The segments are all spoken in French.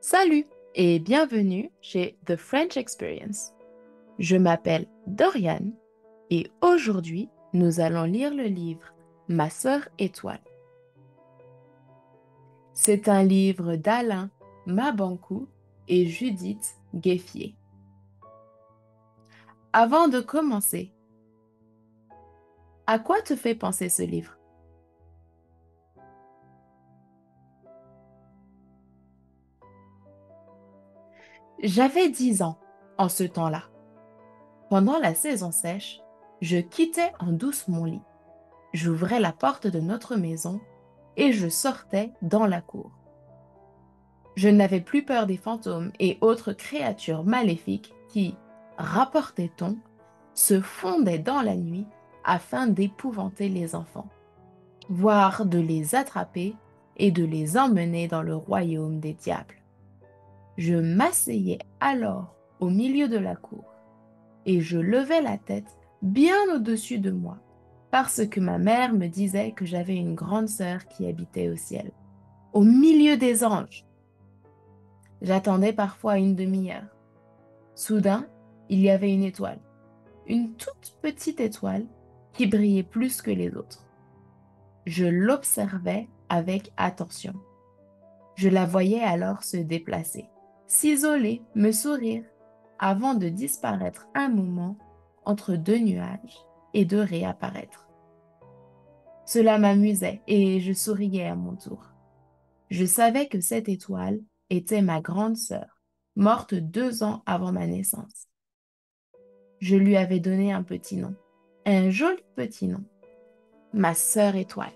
Salut et bienvenue chez The French Experience. Je m'appelle Doriane et aujourd'hui, nous allons lire le livre Ma sœur étoile. C'est un livre d'Alain Mabankou et Judith Gueffier. Avant de commencer, à quoi te fait penser ce livre? J'avais 10 ans en ce temps-là. Pendant la saison sèche, je quittais en douce mon lit. J'ouvrais la porte de notre maison et je sortais dans la cour. Je n'avais plus peur des fantômes et autres créatures maléfiques qui, rapportait-on, se fondaient dans la nuit afin d'épouvanter les enfants, voire de les attraper et de les emmener dans le royaume des diables. Je m'asseyais alors au milieu de la cour et je levais la tête bien au-dessus de moi parce que ma mère me disait que j'avais une grande sœur qui habitait au ciel, au milieu des anges. J'attendais parfois une demi-heure. Soudain, il y avait une étoile, une toute petite étoile qui brillait plus que les autres. Je l'observais avec attention. Je la voyais alors se déplacer, s'isoler, me sourire, avant de disparaître un moment entre deux nuages et de réapparaître. Cela m'amusait et je souriais à mon tour. Je savais que cette étoile était ma grande sœur, morte 2 ans avant ma naissance. Je lui avais donné un petit nom, un joli petit nom, ma sœur étoile.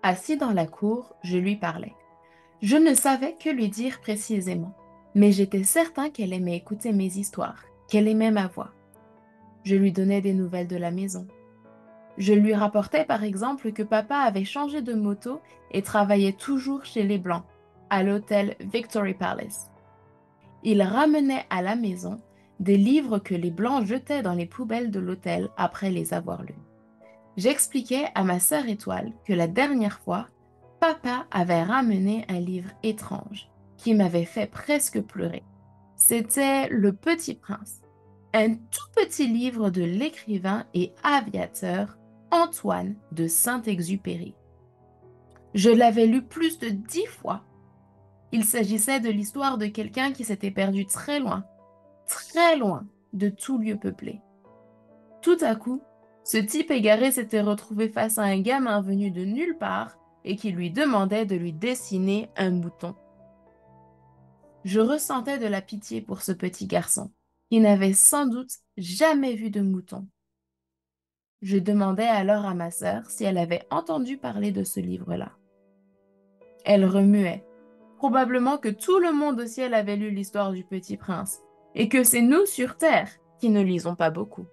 Assis dans la cour, je lui parlais. Je ne savais que lui dire précisément, mais j'étais certain qu'elle aimait écouter mes histoires, qu'elle aimait ma voix. Je lui donnais des nouvelles de la maison. Je lui rapportais par exemple que papa avait changé de moto et travaillait toujours chez les Blancs, à l'hôtel Victory Palace. Il ramenait à la maison des livres que les Blancs jetaient dans les poubelles de l'hôtel après les avoir lus. J'expliquais à ma sœur Étoile que la dernière fois, papa avait ramené un livre étrange qui m'avait fait presque pleurer. C'était Le Petit Prince, un tout petit livre de l'écrivain et aviateur Antoine de Saint-Exupéry. Je l'avais lu plus de 10 fois. Il s'agissait de l'histoire de quelqu'un qui s'était perdu très loin de tout lieu peuplé. Tout à coup, ce type égaré s'était retrouvé face à un gamin venu de nulle part et qui lui demandait de lui dessiner un mouton. Je ressentais de la pitié pour ce petit garçon, qui n'avait sans doute jamais vu de mouton. Je demandai alors à ma sœur si elle avait entendu parler de ce livre-là. Elle remuait. Probablement que tout le monde au ciel avait lu l'histoire du Petit Prince, et que c'est nous sur Terre qui ne lisons pas beaucoup.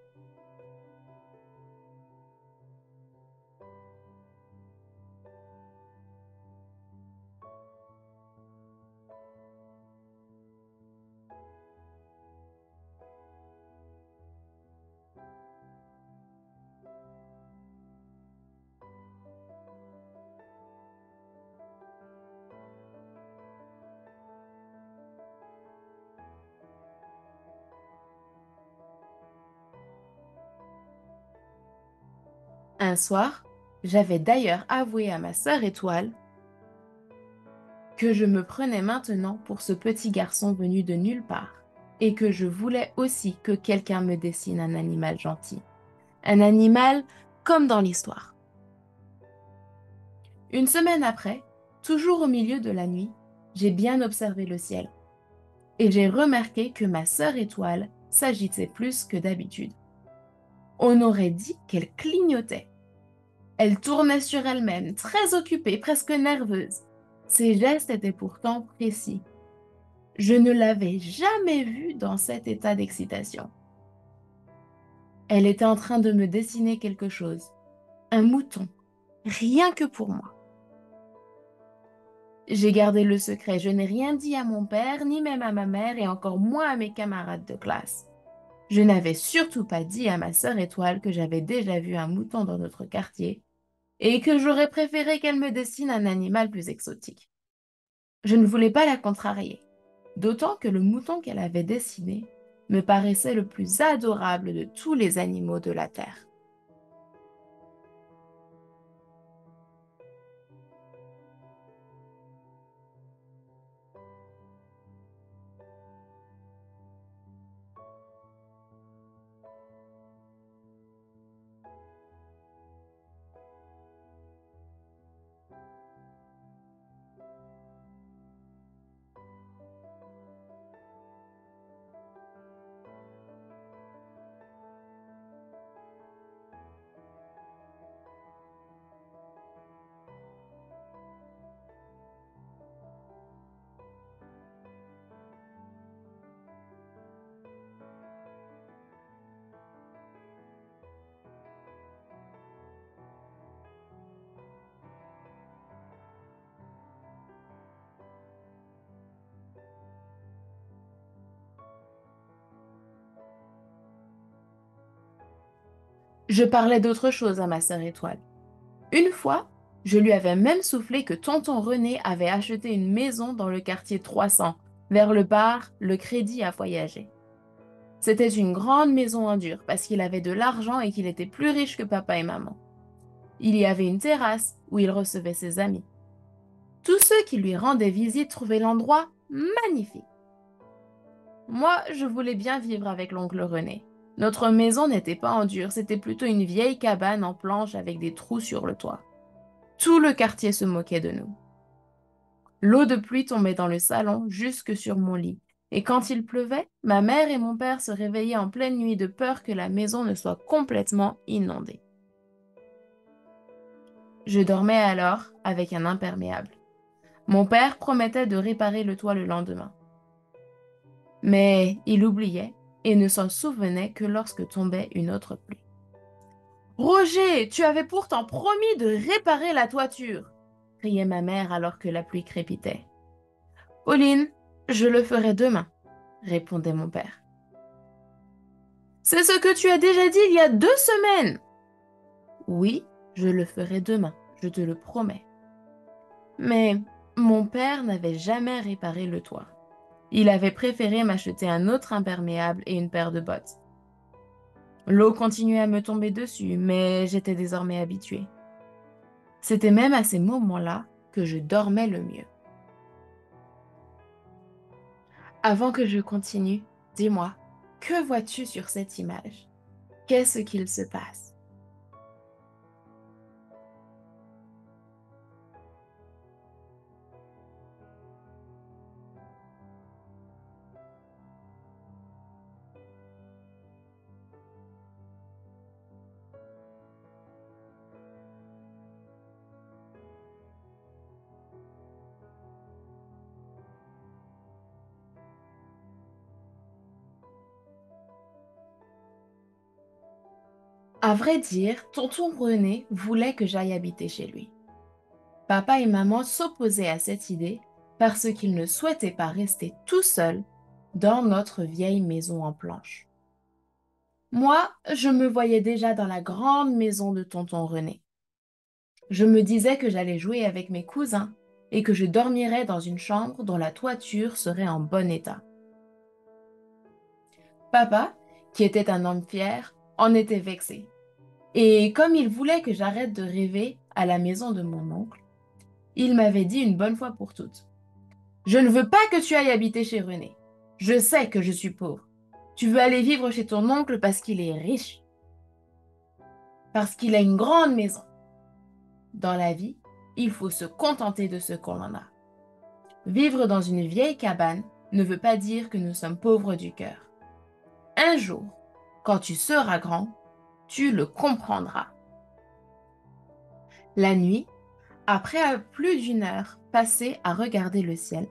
Un soir, j'avais d'ailleurs avoué à ma sœur Étoile que je me prenais maintenant pour ce petit garçon venu de nulle part et que je voulais aussi que quelqu'un me dessine un animal gentil. Un animal comme dans l'histoire. Une semaine après, toujours au milieu de la nuit, j'ai bien observé le ciel et j'ai remarqué que ma sœur Étoile s'agitait plus que d'habitude. On aurait dit qu'elle clignotait. Elle tournait sur elle-même, très occupée, presque nerveuse. Ses gestes étaient pourtant précis. Je ne l'avais jamais vue dans cet état d'excitation. Elle était en train de me dessiner quelque chose, un mouton, rien que pour moi. J'ai gardé le secret, je n'ai rien dit à mon père, ni même à ma mère, et encore moins à mes camarades de classe. Je n'avais surtout pas dit à ma sœur Étoile que j'avais déjà vu un mouton dans notre quartier, et que j'aurais préféré qu'elle me dessine un animal plus exotique. Je ne voulais pas la contrarier, d'autant que le mouton qu'elle avait dessiné me paraissait le plus adorable de tous les animaux de la terre. Je parlais d'autre chose à ma sœur Étoile. Une fois, je lui avais même soufflé que tonton René avait acheté une maison dans le quartier 300, vers le bar Le Crédit à voyager. C'était une grande maison en dur parce qu'il avait de l'argent et qu'il était plus riche que papa et maman. Il y avait une terrasse où il recevait ses amis. Tous ceux qui lui rendaient visite trouvaient l'endroit magnifique. Moi, je voulais bien vivre avec l'oncle René. Notre maison n'était pas en dur, c'était plutôt une vieille cabane en planche avec des trous sur le toit. Tout le quartier se moquait de nous. L'eau de pluie tombait dans le salon jusque sur mon lit. Et quand il pleuvait, ma mère et mon père se réveillaient en pleine nuit de peur que la maison ne soit complètement inondée. Je dormais alors avec un imperméable. Mon père promettait de réparer le toit le lendemain. Mais il oubliait et ne s'en souvenait que lorsque tombait une autre pluie. Roger, tu avais pourtant promis de réparer la toiture, criait ma mère alors que la pluie crépitait. Pauline, je le ferai demain, répondait mon père. C'est ce que tu as déjà dit il y a 2 semaines. Oui, je le ferai demain, je te le promets. Mais mon père n'avait jamais réparé le toit. Il avait préféré m'acheter un autre imperméable et une paire de bottes. L'eau continuait à me tomber dessus, mais j'étais désormais habituée. C'était même à ces moments-là que je dormais le mieux. Avant que je continue, dis-moi, que vois-tu sur cette image? Qu'est-ce qu'il se passe? À vrai dire, tonton René voulait que j'aille habiter chez lui. Papa et maman s'opposaient à cette idée parce qu'ils ne souhaitaient pas rester tout seuls dans notre vieille maison en planches. Moi, je me voyais déjà dans la grande maison de tonton René. Je me disais que j'allais jouer avec mes cousins et que je dormirais dans une chambre dont la toiture serait en bon état. Papa, qui était un homme fier, en était vexé. Et comme il voulait que j'arrête de rêver à la maison de mon oncle, il m'avait dit une bonne fois pour toutes: je ne veux pas que tu ailles habiter chez René. Je sais que je suis pauvre. Tu veux aller vivre chez ton oncle parce qu'il est riche, parce qu'il a une grande maison. Dans la vie, il faut se contenter de ce qu'on en a. Vivre dans une vieille cabane ne veut pas dire que nous sommes pauvres du cœur. Un jour, quand tu seras grand, tu le comprendras. La nuit, après plus d'1 heure, passé à regarder le ciel.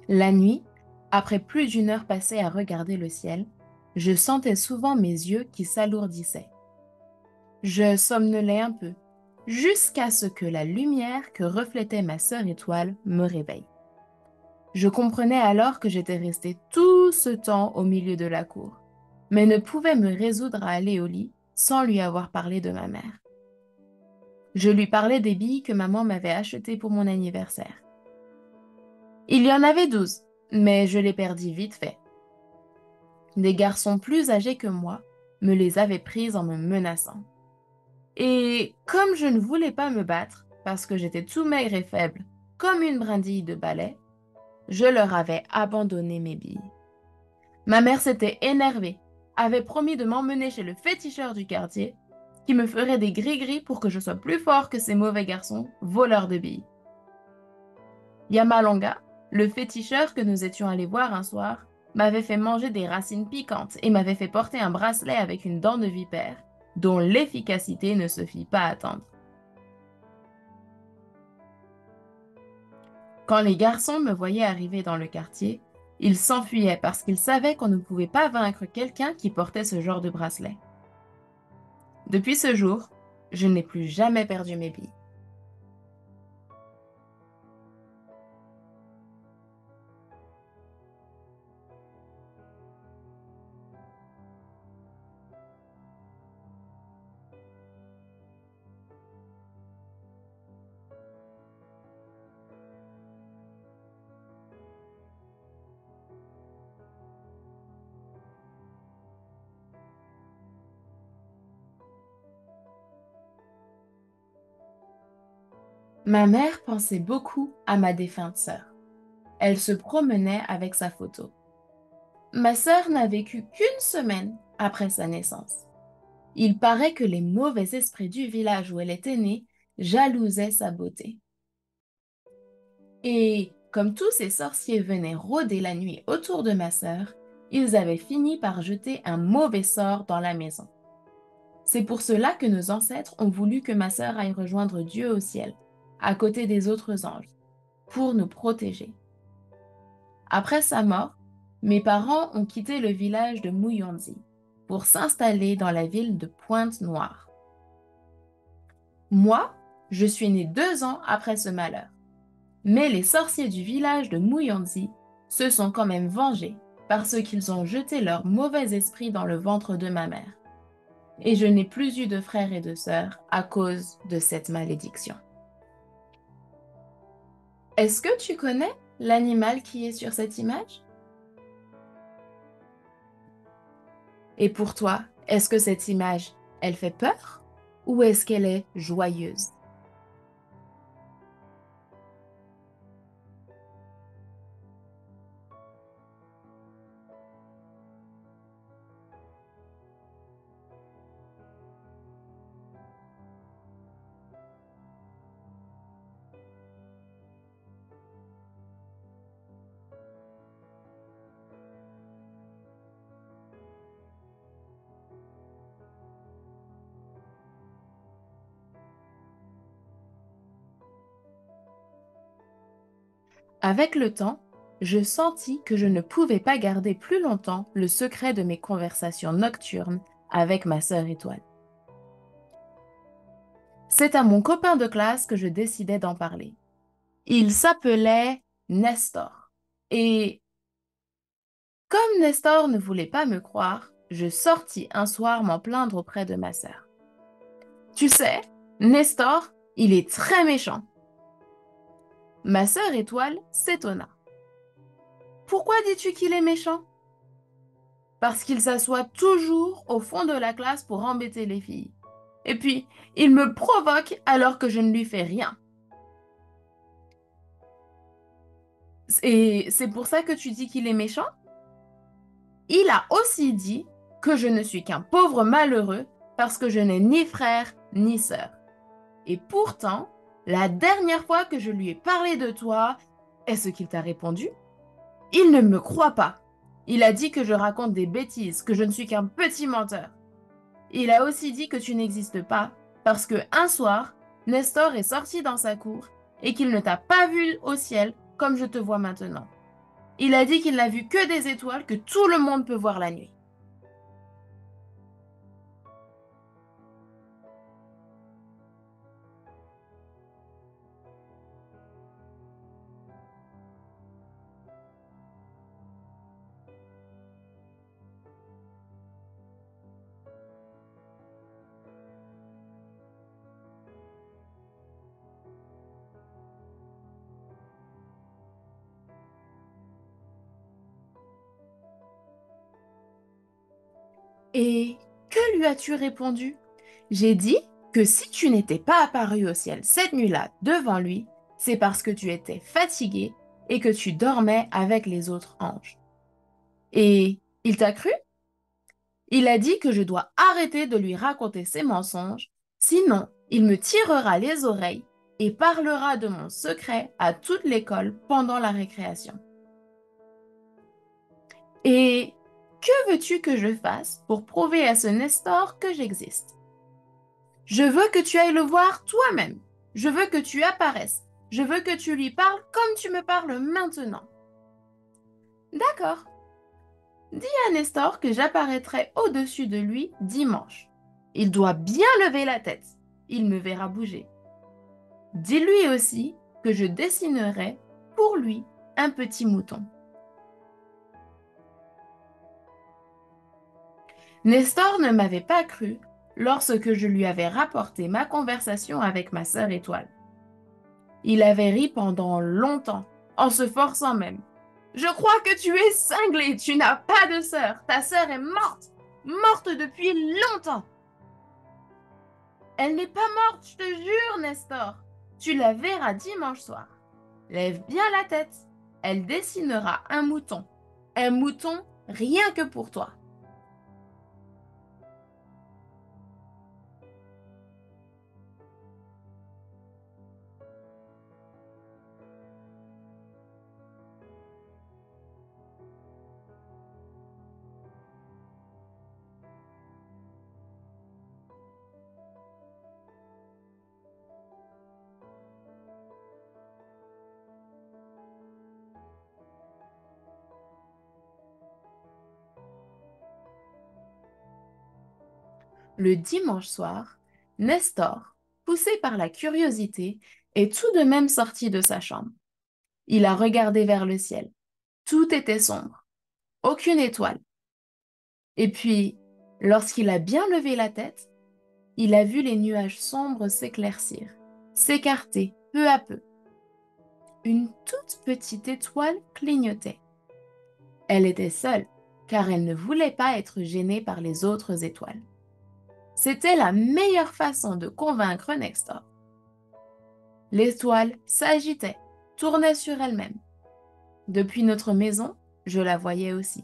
La nuit, après plus d'une heure passée à regarder le ciel, je sentais souvent mes yeux qui s'alourdissaient. Je somnolais un peu, jusqu'à ce que la lumière que reflétait ma sœur étoile me réveille. Je comprenais alors que j'étais restée tout ce temps au milieu de la cour, mais ne pouvais me résoudre à aller au lit sans lui avoir parlé de ma mère. Je lui parlais des billes que maman m'avait achetées pour mon anniversaire. Il y en avait 12, mais je les perdis vite fait. Des garçons plus âgés que moi me les avaient prises en me menaçant. Et comme je ne voulais pas me battre, parce que j'étais tout maigre et faible, comme une brindille de balai, je leur avais abandonné mes billes. Ma mère s'était énervée, avait promis de m'emmener chez le féticheur du quartier, qui me ferait des gris-gris pour que je sois plus fort que ces mauvais garçons, voleurs de billes. Yamalonga, le féticheur que nous étions allés voir un soir, m'avait fait manger des racines piquantes et m'avait fait porter un bracelet avec une dent de vipère, dont l'efficacité ne se fit pas attendre. Quand les garçons me voyaient arriver dans le quartier, ils s'enfuyaient parce qu'ils savaient qu'on ne pouvait pas vaincre quelqu'un qui portait ce genre de bracelet. Depuis ce jour, je n'ai plus jamais perdu mes billes. Ma mère pensait beaucoup à ma défunte sœur. Elle se promenait avec sa photo. Ma sœur n'a vécu qu'une semaine après sa naissance. Il paraît que les mauvais esprits du village où elle était née jalousaient sa beauté. Et comme tous ces sorciers venaient rôder la nuit autour de ma sœur, ils avaient fini par jeter un mauvais sort dans la maison. C'est pour cela que nos ancêtres ont voulu que ma sœur aille rejoindre Dieu au ciel, à côté des autres anges, pour nous protéger. Après sa mort, mes parents ont quitté le village de Muyonzi pour s'installer dans la ville de Pointe-Noire. Moi, je suis née 2 ans après ce malheur. Mais les sorciers du village de Muyonzi se sont quand même vengés parce qu'ils ont jeté leur mauvais esprit dans le ventre de ma mère. Et je n'ai plus eu de frères et de sœurs à cause de cette malédiction. Est-ce que tu connais l'animal qui est sur cette image? Et pour toi, est-ce que cette image, elle fait peur ou est-ce qu'elle est joyeuse? Avec le temps, je sentis que je ne pouvais pas garder plus longtemps le secret de mes conversations nocturnes avec ma sœur étoile. C'est à mon copain de classe que je décidai d'en parler. Il s'appelait Nestor. Et comme Nestor ne voulait pas me croire, je sortis un soir m'en plaindre auprès de ma sœur. Tu sais, Nestor, il est très méchant. Ma sœur étoile s'étonna. Pourquoi dis-tu qu'il est méchant? Parce qu'il s'assoit toujours au fond de la classe pour embêter les filles. Et puis, il me provoque alors que je ne lui fais rien. Et c'est pour ça que tu dis qu'il est méchant? Il a aussi dit que je ne suis qu'un pauvre malheureux parce que je n'ai ni frère ni sœur. Et pourtant, la dernière fois que je lui ai parlé de toi, est-ce qu'il t'a répondu? Il ne me croit pas. Il a dit que je raconte des bêtises, que je ne suis qu'un petit menteur. Il a aussi dit que tu n'existes pas parce que un soir, Nestor est sorti dans sa cour et qu'il ne t'a pas vu au ciel comme je te vois maintenant. Il a dit qu'il n'a vu que des étoiles que tout le monde peut voir la nuit. Et que lui as-tu répondu? J'ai dit que si tu n'étais pas apparu au ciel cette nuit-là devant lui, c'est parce que tu étais fatigué et que tu dormais avec les autres anges. Et il t'a cru? Il a dit que je dois arrêter de lui raconter ses mensonges, sinon il me tirera les oreilles et parlera de mon secret à toute l'école pendant la récréation. Et que veux-tu que je fasse pour prouver à ce Nestor que j'existe? Je veux que tu ailles le voir toi-même. Je veux que tu apparaisses. Je veux que tu lui parles comme tu me parles maintenant. D'accord. Dis à Nestor que j'apparaîtrai au-dessus de lui dimanche. Il doit bien lever la tête. Il me verra bouger. Dis-lui aussi que je dessinerai pour lui un petit mouton. Nestor ne m'avait pas cru lorsque je lui avais rapporté ma conversation avec ma sœur Étoile. Il avait ri pendant longtemps, en se forçant même. Je crois que tu es cinglé, tu n'as pas de sœur. Ta sœur est morte, morte depuis longtemps. Elle n'est pas morte, je te jure, Nestor. Tu la verras dimanche soir. Lève bien la tête. Elle dessinera un mouton. Un mouton rien que pour toi. Le dimanche soir, Nestor, poussé par la curiosité, est tout de même sorti de sa chambre. Il a regardé vers le ciel. Tout était sombre, aucune étoile. Et puis, lorsqu'il a bien levé la tête, il a vu les nuages sombres s'éclaircir, s'écarter peu à peu. Une toute petite étoile clignotait. Elle était seule, car elle ne voulait pas être gênée par les autres étoiles. C'était la meilleure façon de convaincre Nestor. L'étoile s'agitait, tournait sur elle-même. Depuis notre maison, je la voyais aussi.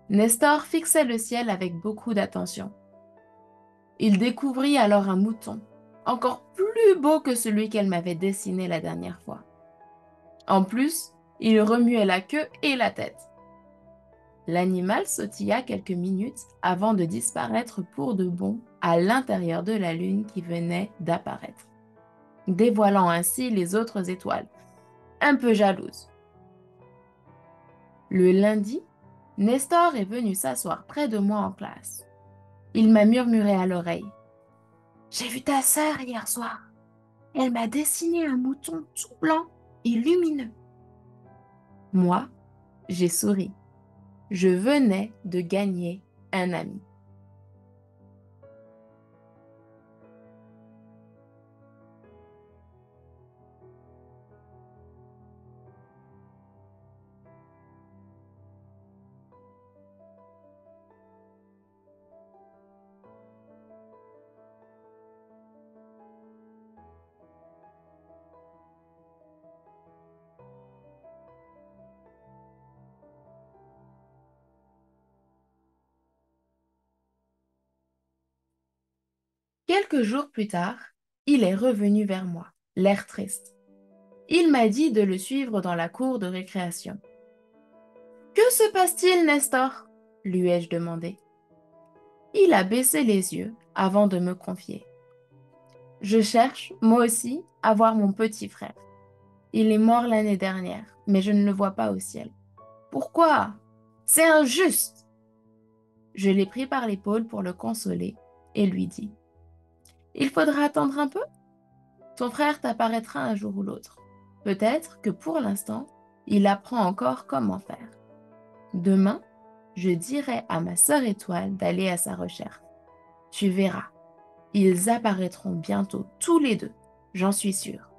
Nestor fixait le ciel avec beaucoup d'attention. Il découvrit alors un mouton, encore plus beau que celui qu'elle m'avait dessiné la dernière fois. En plus, il remuait la queue et la tête. L'animal sautilla quelques minutes avant de disparaître pour de bon à l'intérieur de la lune qui venait d'apparaître, dévoilant ainsi les autres étoiles, un peu jalouses. Le lundi, Nestor est venu s'asseoir près de moi en classe. Il m'a murmuré à l'oreille. J'ai vu ta sœur hier soir. Elle m'a dessiné un mouton tout blanc et lumineux. Moi, j'ai souri. Je venais de gagner un ami. Quelques jours plus tard, il est revenu vers moi, l'air triste. Il m'a dit de le suivre dans la cour de récréation. Que se passe-t-il, Nestor? Lui ai-je demandé. Il a baissé les yeux avant de me confier. Je cherche, moi aussi, à voir mon petit frère. Il est mort l'année dernière, mais je ne le vois pas au ciel. Pourquoi? C'est injuste! Je l'ai pris par l'épaule pour le consoler et lui dis, il faudra attendre un peu. Ton frère t'apparaîtra un jour ou l'autre. Peut-être que pour l'instant, il apprend encore comment faire. Demain, je dirai à ma sœur étoile d'aller à sa recherche. Tu verras, ils apparaîtront bientôt tous les deux, j'en suis sûre.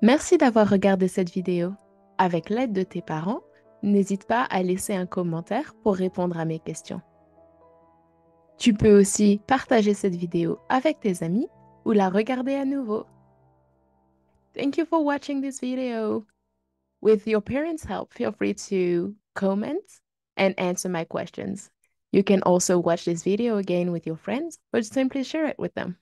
Merci d'avoir regardé cette vidéo. Avec l'aide de tes parents, n'hésite pas à laisser un commentaire pour répondre à mes questions. Tu peux aussi partager cette vidéo avec tes amis ou la regarder à nouveau. Thank you for watching this video. With your parents' help, feel free to comment and answer my questions. You can also watch this video again with your friends or simply share it with them.